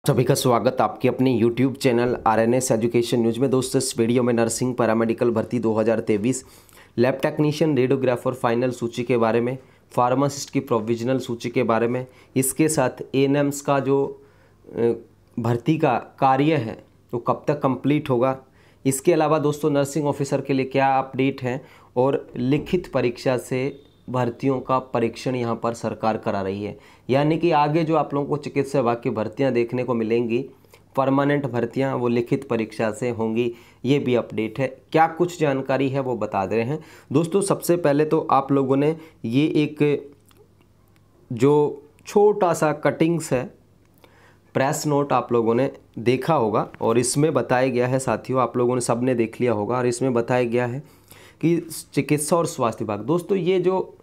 सभी का स्वागत आपके अपने YouTube channel RNS education news में। दोस्तों, इस वीडियो में नर्सिंग पैरामेडिकल भर्ती 2023, लैब टेक्नीशियन, रेडियोग्राफर फाइनल सूची के बारे में, फार्मासिस्ट की प्रोविजनल सूची के बारे में, इसके साथ एएनएम्स का जो भर्ती का कार्य है वो कब तक कंप्लीट होगा, इसके अलावा दोस्तों नर्सिंग ऑफिसर के लिए क्या अपडेट है और लिखित परीक्षा से भर्तियों का परीक्षण यहाँ पर सरकार करा रही है। यानी कि आगे जो आप लोगों को चिकित्सा विभाग की भर्तियाँ देखने को मिलेंगी, परमानेंट भर्तियाँ, वो लिखित परीक्षा से होंगी, ये भी अपडेट है। क्या कुछ जानकारी है वो बता दे रहे हैं दोस्तों। सबसे पहले तो आप लोगों ने ये एक जो छोटा सा कटिंग्स है, प्रेस नोट आप लोगों ने देखा होगा और इसमें बताया गया है, साथियों आप लोगों ने सब ने देख लिया होगा, और इसमें बताया गया है कि चिकित्सा और स्वास्थ्य विभाग, दोस्तों ये जो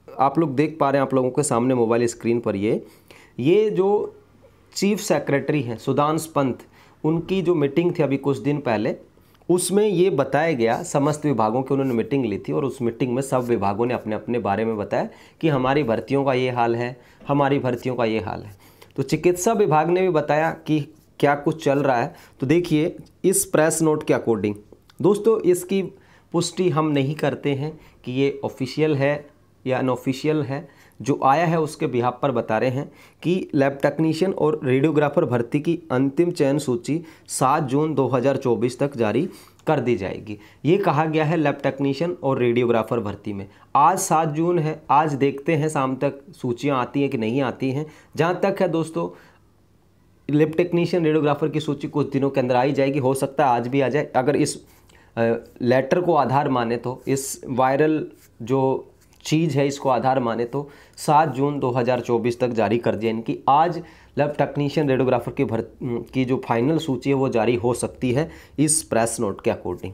आप लोग देख पा रहे हैं आप लोगों के सामने मोबाइल स्क्रीन पर, ये जो चीफ सेक्रेटरी हैं सुधांश पंत, उनकी जो मीटिंग थी अभी कुछ दिन पहले, उसमें ये बताया गया, समस्त विभागों की उन्होंने मीटिंग ली थी और उस मीटिंग में सब विभागों ने अपने अपने बारे में बताया कि हमारी भर्तियों का ये हाल है, हमारी भर्तियों का ये हाल है। तो चिकित्सा विभाग ने भी बताया कि क्या कुछ चल रहा है। तो देखिए इस प्रेस नोट के अकॉर्डिंग दोस्तों, इसकी पुष्टि हम नहीं करते हैं कि ये ऑफिशियल है या अनऑफिशियल है, जो आया है उसके बिहाफ पर बता रहे हैं कि लैब टेक्नीशियन और रेडियोग्राफर भर्ती की अंतिम चयन सूची 7 जून 2024 तक जारी कर दी जाएगी। ये कहा गया है लैब टेक्नीशियन और रेडियोग्राफर भर्ती में। आज 7 जून है, आज देखते हैं शाम तक सूचियाँ आती हैं कि नहीं आती हैं। जहाँ तक है दोस्तों, लैब टेक्नीशियन रेडियोग्राफर की सूची कुछ दिनों के अंदर आई जाएगी, हो सकता है आज भी आ जाए। अगर इस लेटर को आधार माने तो, इस वायरल जो चीज़ है इसको आधार माने तो 7 जून 2024 तक जारी कर दिया इनकी। आज लैब टेक्नीशियन रेडियोग्राफर की जो फाइनल सूची है वो जारी हो सकती है इस प्रेस नोट के अकॉर्डिंग।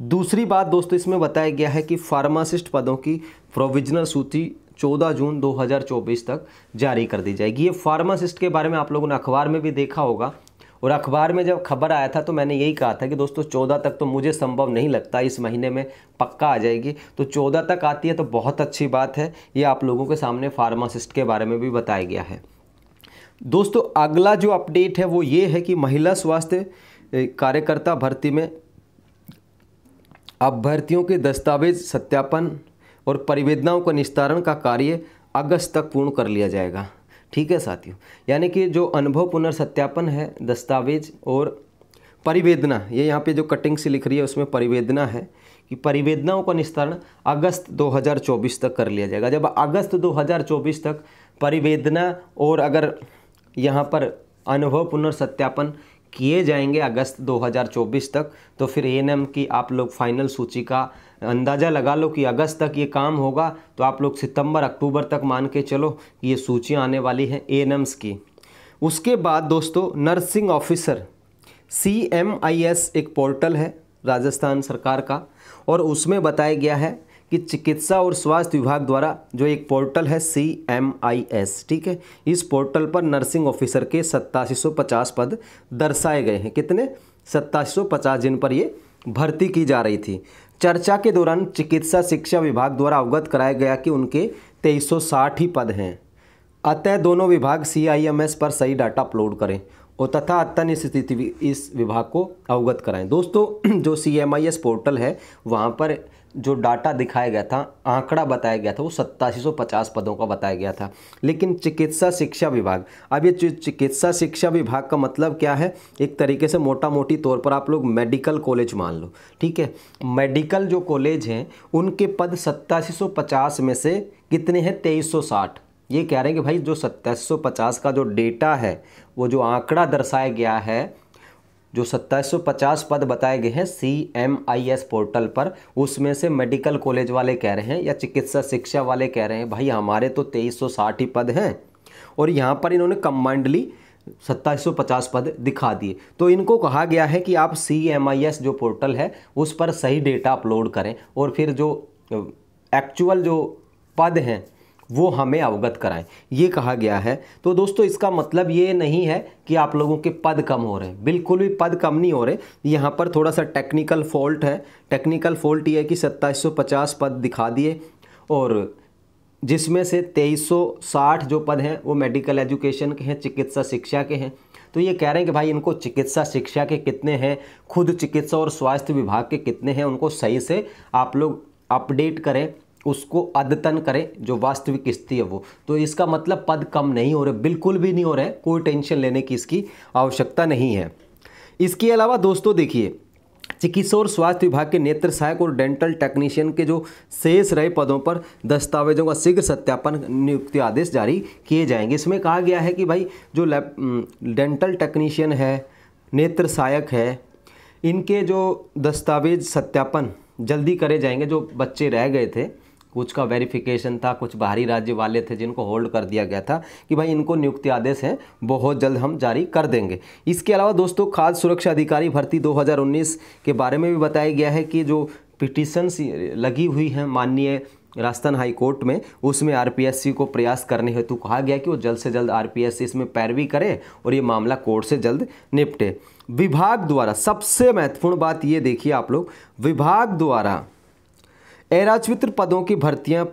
दूसरी बात दोस्तों, इसमें बताया गया है कि फार्मासिस्ट पदों की प्रोविजनल सूची 14 जून 2024 तक जारी कर दी जाएगी। ये फार्मासिस्ट के बारे में आप लोगों ने अखबार में भी देखा होगा, और अखबार में जब खबर आया था तो मैंने यही कहा था कि दोस्तों 14 तक तो मुझे संभव नहीं लगता, इस महीने में पक्का आ जाएगी। तो 14 तक आती है तो बहुत अच्छी बात है। ये आप लोगों के सामने फार्मासिस्ट के बारे में भी बताया गया है। दोस्तों अगला जो अपडेट है वो ये है कि महिला स्वास्थ्य कार्यकर्ता भर्ती में अभ्यर्थियों के दस्तावेज सत्यापन और परिवेदनाओं का निस्तारण का कार्य अगस्त तक पूर्ण कर लिया जाएगा। ठीक है साथियों, यानी कि जो अनुभव पुनर्सत्यापन है, दस्तावेज और परिवेदना, ये यहाँ पे जो कटिंग से लिख रही है उसमें परिवेदना है कि परिवेदनाओं का निस्तारण अगस्त 2024 तक कर लिया जाएगा। जब अगस्त 2024 तक परिवेदना और अगर यहाँ पर अनुभव पुनर्सत्यापन किए जाएंगे अगस्त 2024 तक, तो फिर एएनएम की आप लोग फाइनल सूची का अंदाज़ा लगा लो कि अगस्त तक ये काम होगा, तो आप लोग सितंबर अक्टूबर तक मान के चलो ये सूचियाँ आने वाली हैं एएनएम्स की। उसके बाद दोस्तों नर्सिंग ऑफिसर CMIS एक पोर्टल है राजस्थान सरकार का, और उसमें बताया गया है कि चिकित्सा और स्वास्थ्य विभाग द्वारा जो एक पोर्टल है CMIS, ठीक है, इस पोर्टल पर नर्सिंग ऑफिसर के 8750 पद दर्शाए गए हैं। कितने? 8750, जिन पर ये भर्ती की जा रही थी। चर्चा के दौरान चिकित्सा शिक्षा विभाग द्वारा अवगत कराया गया कि उनके 2360 ही पद हैं। अतः दोनों विभाग CIMS पर सही डाटा अपलोड करें और तथा अत्यंत स्थिति इस विभाग को अवगत कराएं। दोस्तों जो CMIS पोर्टल है वहाँ पर जो डाटा दिखाया गया था, आंकड़ा बताया गया था, वो 8750 पदों का बताया गया था। लेकिन चिकित्सा शिक्षा विभाग, अब ये चिकित्सा शिक्षा विभाग का मतलब क्या है, एक तरीके से मोटा मोटी तौर पर आप लोग मेडिकल कॉलेज मान लो, ठीक है। मेडिकल जो कॉलेज हैं उनके पद 8750 में से कितने हैं? 2360। ये कह रहे हैं कि भाई जो 8750 का जो डेटा है, वो जो आंकड़ा दर्शाया गया है, जो 2750 पद बताए गए हैं CMIS पोर्टल पर, उसमें से मेडिकल कॉलेज वाले कह रहे हैं या चिकित्सा शिक्षा वाले कह रहे हैं भाई हमारे तो 2360 ही पद हैं, और यहाँ पर इन्होंने कंबाइंडली 2750 पद दिखा दिए। तो इनको कहा गया है कि आप CMIS जो पोर्टल है उस पर सही डेटा अपलोड करें और फिर जो एक्चुअल जो पद हैं वो हमें अवगत कराएं, ये कहा गया है। तो दोस्तों इसका मतलब ये नहीं है कि आप लोगों के पद कम हो रहे हैं, बिल्कुल भी पद कम नहीं हो रहे। यहाँ पर थोड़ा सा टेक्निकल फॉल्ट है। टेक्निकल फॉल्ट ये है कि 2750 पद दिखा दिए और जिसमें से 2360 जो पद हैं वो मेडिकल एजुकेशन के हैं, चिकित्सा शिक्षा के हैं। तो ये कह रहे हैं कि भाई इनको चिकित्सा शिक्षा के कितने हैं, खुद चिकित्सा और स्वास्थ्य विभाग के कितने हैं, उनको सही से आप लोग अपडेट करें, उसको अद्यतन करें जो वास्तविक स्थिति है वो। तो इसका मतलब पद कम नहीं हो रहे, बिल्कुल भी नहीं हो रहे, कोई टेंशन लेने की इसकी आवश्यकता नहीं है। इसके अलावा दोस्तों देखिए, चिकित्सा और स्वास्थ्य विभाग के नेत्र सहायक और डेंटल टेक्नीशियन के जो शेष रहे पदों पर दस्तावेजों का शीघ्र सत्यापन नियुक्ति आदेश जारी किए जाएंगे। इसमें कहा गया है कि भाई जो डेंटल टेक्नीशियन है, नेत्र सहायक है, इनके जो दस्तावेज सत्यापन जल्दी करे जाएंगे। जो बच्चे रह गए थे, कुछ का वेरिफिकेशन था, कुछ बाहरी राज्य वाले थे जिनको होल्ड कर दिया गया था, कि भाई इनको नियुक्ति आदेश है बहुत जल्द हम जारी कर देंगे। इसके अलावा दोस्तों खाद्य सुरक्षा अधिकारी भर्ती 2019 के बारे में भी बताया गया है कि जो पिटीशंस लगी हुई हैं माननीय राजस्थान हाई कोर्ट में, उसमें आरपीएससी को प्रयास करने हेतु कहा गया कि वो जल्द से जल्द आरपीएससी इसमें पैरवी करे और ये मामला कोर्ट से जल्द निपटे। विभाग द्वारा सबसे महत्वपूर्ण बात ये देखिए आप लोग, विभाग द्वारा अराजपत्र पदों की भर्तियां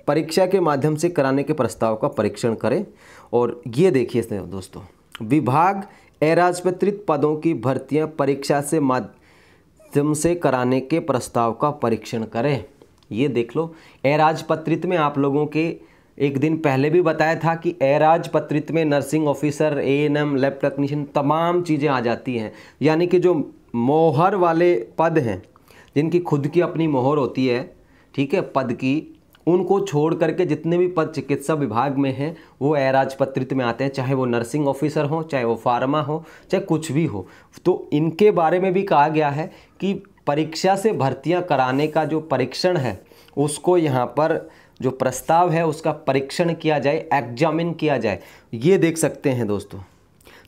परीक्षा के माध्यम से कराने के प्रस्ताव का परीक्षण करें। और ये देखिए दोस्तों, विभाग अराजपत्रित पदों की भर्तियां परीक्षा से माध्यम से कराने के प्रस्ताव का परीक्षण करें। ये देख लो, अराजपत्रित में आप लोगों के एक दिन पहले भी बताया था कि अराजपत्रित में nursing officer, ANM, lab technician तमाम चीज़ें आ जाती हैं। यानी कि जो मोहर वाले पद हैं, जिनकी खुद की अपनी मोहर होती है, ठीक है, पद की, उनको छोड़ करके जितने भी पद चिकित्सा विभाग में हैं वो अराजपत्रित में आते हैं, चाहे वो नर्सिंग ऑफिसर हो, चाहे वो फार्मा हो, चाहे कुछ भी हो। तो इनके बारे में भी कहा गया है कि परीक्षा से भर्तियां कराने का जो परीक्षण है उसको यहाँ पर जो प्रस्ताव है उसका परीक्षण किया जाए, एग्जामिन किया जाए। ये देख सकते हैं दोस्तों।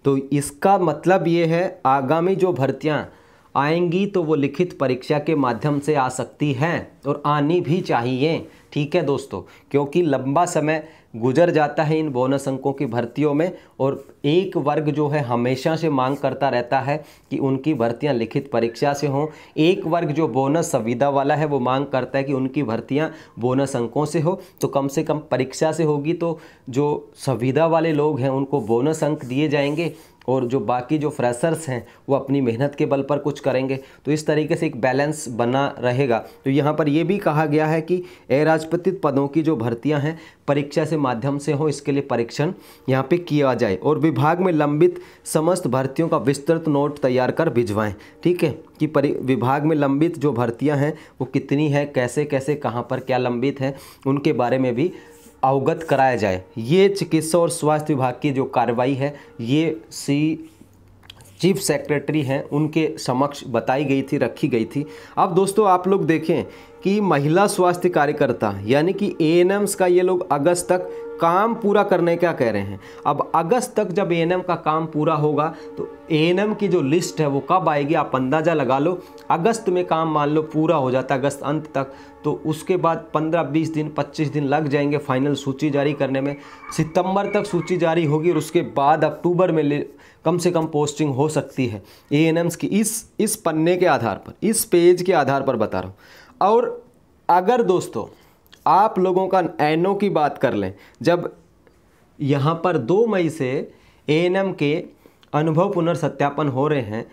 तो इसका मतलब ये है आगामी जो भर्तियाँ आएंगी तो वो लिखित परीक्षा के माध्यम से आ सकती हैं और आनी भी चाहिए, ठीक है दोस्तों, क्योंकि लंबा समय गुजर जाता है इन बोनस अंकों की भर्तियों में और एक वर्ग जो है हमेशा से मांग करता रहता है कि उनकी भर्तियां लिखित परीक्षा से हों। एक वर्ग जो बोनस सुविधा वाला है वो मांग करता है कि उनकी भर्तियां बोनस अंकों से हो। तो कम से कम परीक्षा से होगी तो जो सुविधा वाले लोग हैं उनको बोनस अंक दिए जाएंगे और जो बाकी जो फ्रेशर्स हैं वो अपनी मेहनत के बल पर कुछ करेंगे। तो इस तरीके से एक बैलेंस बना रहेगा। तो यहाँ पर ये भी कहा गया है कि अराजपत्रित पदों की जो भर्तियाँ हैं परीक्षा से माध्यम से हो, इसके लिए परीक्षण यहाँ पे किया जाए और विभाग में लंबित समस्त भर्तियों का विस्तृत नोट तैयार कर भिजवाएं, ठीक है, कि विभाग में लंबित जो भर्तियाँ हैं वो कितनी है, कैसे कैसे कहाँ पर क्या लंबित है, उनके बारे में भी अवगत कराया जाए। ये चिकित्सा और स्वास्थ्य विभाग की जो कार्रवाई है ये चीफ सेक्रेटरी हैं उनके समक्ष बताई गई थी, रखी गई थी। अब दोस्तों आप लोग देखें कि महिला स्वास्थ्य कार्यकर्ता यानी कि एएनएम्स का ये लोग अगस्त तक काम पूरा करने का कह रहे हैं। अब अगस्त तक जब एएनएम का काम पूरा होगा तो एएनएम की जो लिस्ट है वो कब आएगी आप अंदाज़ा लगा लो। अगस्त में काम मान लो पूरा हो जाता है अगस्त अंत तक, तो उसके बाद 15-20 दिन 25 दिन लग जाएंगे फाइनल सूची जारी करने में। सितंबर तक सूची जारी होगी और उसके बाद अक्टूबर में कम से कम पोस्टिंग हो सकती है एएनएम्स की। इस पन्ने के आधार पर, इस पेज के आधार पर बता रहा हूँ। और अगर दोस्तों आप लोगों का एनओ की बात कर लें, जब यहाँ पर 2 मई से एएनएम के अनुभव पुनर्सत्यापन हो रहे हैं,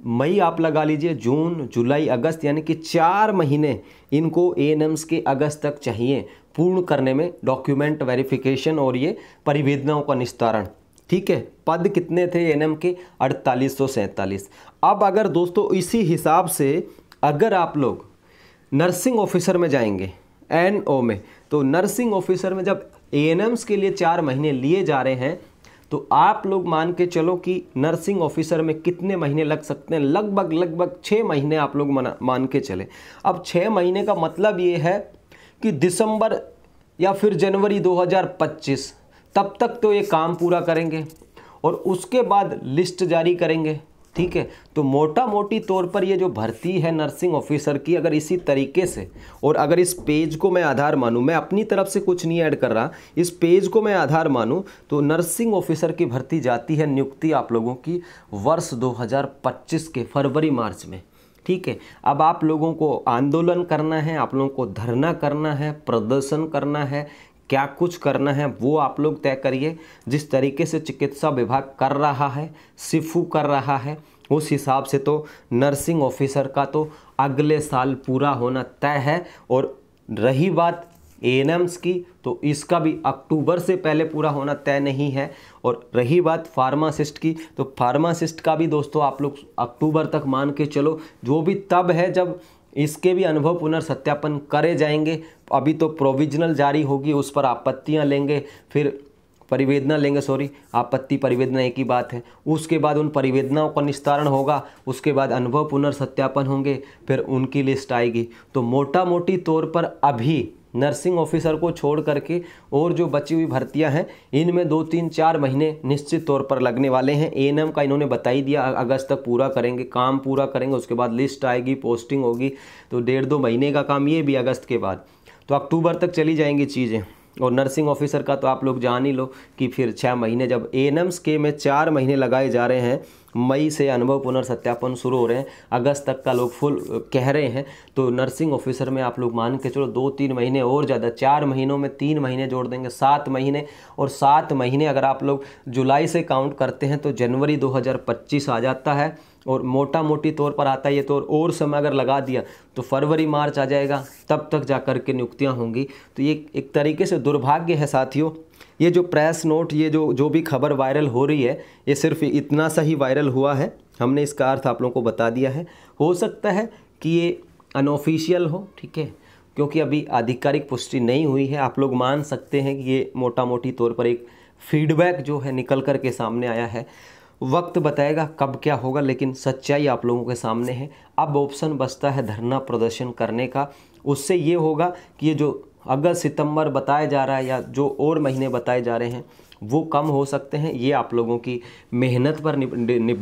मई आप लगा लीजिए, जून, जुलाई, अगस्त, यानी कि 4 महीने इनको एएनएम्स के अगस्त तक चाहिए पूर्ण करने में डॉक्यूमेंट वेरिफिकेशन और ये परिवेदनाओं का निस्तारण, ठीक है। पद कितने थे एएनएम के? 4847। अब अगर दोस्तों इसी हिसाब से अगर आप लोग नर्सिंग ऑफिसर में जाएंगे एनओ में, तो नर्सिंग ऑफिसर में जब एएनएम्स के लिए 4 महीने लिए जा रहे हैं तो आप लोग मान के चलो कि नर्सिंग ऑफिसर में कितने महीने लग सकते हैं? लगभग 6 महीने आप लोग मान के चले। अब 6 महीने का मतलब ये है कि दिसंबर या फिर जनवरी 2025 तब तक तो ये काम पूरा करेंगे और उसके बाद लिस्ट जारी करेंगे, ठीक है। तो मोटा मोटी तौर पर ये जो भर्ती है नर्सिंग ऑफिसर की, अगर इसी तरीके से और अगर इस पेज को मैं आधार मानूं, मैं अपनी तरफ से कुछ नहीं ऐड कर रहा, इस पेज को मैं आधार मानूं तो नर्सिंग ऑफिसर की भर्ती जाती है नियुक्ति आप लोगों की वर्ष 2025 के फरवरी मार्च में, ठीक है। अब आप लोगों को आंदोलन करना है, आप लोगों को धरना करना है, प्रदर्शन करना है, क्या कुछ करना है वो आप लोग तय करिए। जिस तरीके से चिकित्सा विभाग कर रहा है, सिफू कर रहा है, उस हिसाब से तो नर्सिंग ऑफिसर का तो अगले साल पूरा होना तय है। और रही बात एएनएम्स की, तो इसका भी अक्टूबर से पहले पूरा होना तय नहीं है। और रही बात फार्मासिस्ट की, तो फार्मासिस्ट का भी दोस्तों आप लोग अक्टूबर तक मान के चलो, जो भी तब है जब इसके भी अनुभव पुनर्सत्यापन करे जाएंगे। अभी तो प्रोविजनल जारी होगी, उस पर आपत्तियां लेंगे, फिर परिवेदना लेंगे, आपत्ति परिवेदना एक ही बात है। उसके बाद उन परिवेदनाओं का निस्तारण होगा, उसके बाद अनुभव पुनर्सत्यापन होंगे, फिर उनकी लिस्ट आएगी। तो मोटा मोटी तौर पर अभी नर्सिंग ऑफिसर को छोड़ करके और जो बची हुई भर्तियां हैं, इनमें 2-3-4 महीने निश्चित तौर पर लगने वाले हैं। एएनएम का इन्होंने बता ही दिया, अगस्त तक पूरा करेंगे, काम पूरा करेंगे, उसके बाद लिस्ट आएगी, पोस्टिंग होगी, तो 1.5-2 महीने का काम ये भी अगस्त के बाद, तो अक्टूबर तक चली जाएंगी चीज़ें। और नर्सिंग ऑफिसर का तो आप लोग जान ही लो कि फिर 6 महीने, जब एएनएम्स के में 4 महीने लगाए जा रहे हैं, मई से अनुभव पुनर्सत्यापन शुरू हो रहे हैं, अगस्त तक का लोग फुल कह रहे हैं, तो नर्सिंग ऑफिसर में आप लोग मान के चलो 2-3 महीने और ज़्यादा, 4 महीनों में 3 महीने जोड़ देंगे, 7 महीने। और 7 महीने अगर आप लोग जुलाई से काउंट करते हैं तो जनवरी 2025 आ जाता है। और मोटा मोटी तौर पर आता है ये, तो और समय अगर लगा दिया तो फरवरी मार्च आ जाएगा, तब तक जा कर के नियुक्तियाँ होंगी। तो ये एक तरीके से दुर्भाग्य है साथियों। ये जो प्रेस नोट, ये जो भी खबर वायरल हो रही है, ये सिर्फ इतना सा ही वायरल हुआ है, हमने इसका अर्थ आप लोगों को बता दिया है। हो सकता है कि ये अनऑफिशियल हो, ठीक है, क्योंकि अभी आधिकारिक पुष्टि नहीं हुई है। आप लोग मान सकते हैं कि ये मोटा मोटी तौर पर एक फीडबैक जो है निकल कर के सामने आया है। वक्त बताएगा कब क्या होगा, लेकिन सच्चाई आप लोगों के सामने है। अब ऑप्शन बचता है धरना प्रदर्शन करने का। उससे ये होगा कि ये जो अगस्त सितंबर बताया जा रहा है या जो और महीने बताए जा रहे हैं वो कम हो सकते हैं। ये आप लोगों की मेहनत पर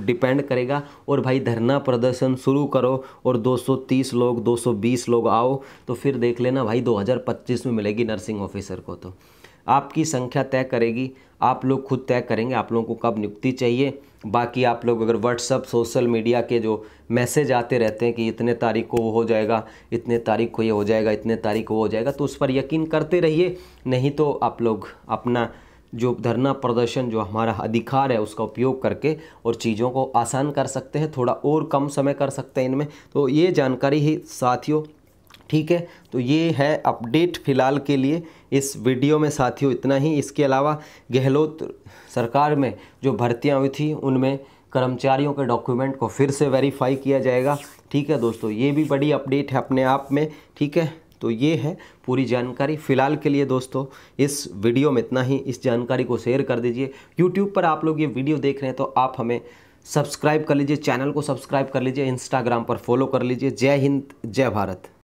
डिपेंड करेगा। और भाई धरना प्रदर्शन शुरू करो और 230 लोग 220 लोग आओ, तो फिर देख लेना भाई 2025 में मिलेगी नर्सिंग ऑफिसर को। तो आपकी संख्या तय करेगी, आप लोग खुद तय करेंगे आप लोगों को कब नियुक्ति चाहिए। बाकी आप लोग अगर व्हाट्सअप सोशल मीडिया के जो मैसेज आते रहते हैं कि इतने तारीख को वो हो जाएगा, इतने तारीख को ये हो जाएगा, इतने तारीख को वो हो जाएगा, तो उस पर यकीन करते रहिए। नहीं तो आप लोग अपना जो धरना प्रदर्शन, जो हमारा अधिकार है, उसका उपयोग करके और चीज़ों को आसान कर सकते हैं, थोड़ा और कम समय कर सकते हैं इनमें। तो ये जानकारी ही साथियों, ठीक है। तो ये है अपडेट फ़िलहाल के लिए इस वीडियो में साथियों, इतना ही। इसके अलावा गहलोत सरकार में जो भर्तियां हुई थी उनमें कर्मचारियों के डॉक्यूमेंट को फिर से वेरीफाई किया जाएगा, ठीक है दोस्तों। ये भी बड़ी अपडेट है अपने आप में, ठीक है। तो ये है पूरी जानकारी फ़िलहाल के लिए दोस्तों। इस वीडियो में इतना ही। इस जानकारी को शेयर कर दीजिए। यूट्यूब पर आप लोग ये वीडियो देख रहे हैं तो आप हमें सब्सक्राइब कर लीजिए, चैनल को सब्सक्राइब कर लीजिए, इंस्टाग्राम पर फॉलो कर लीजिए। जय हिंद, जय भारत।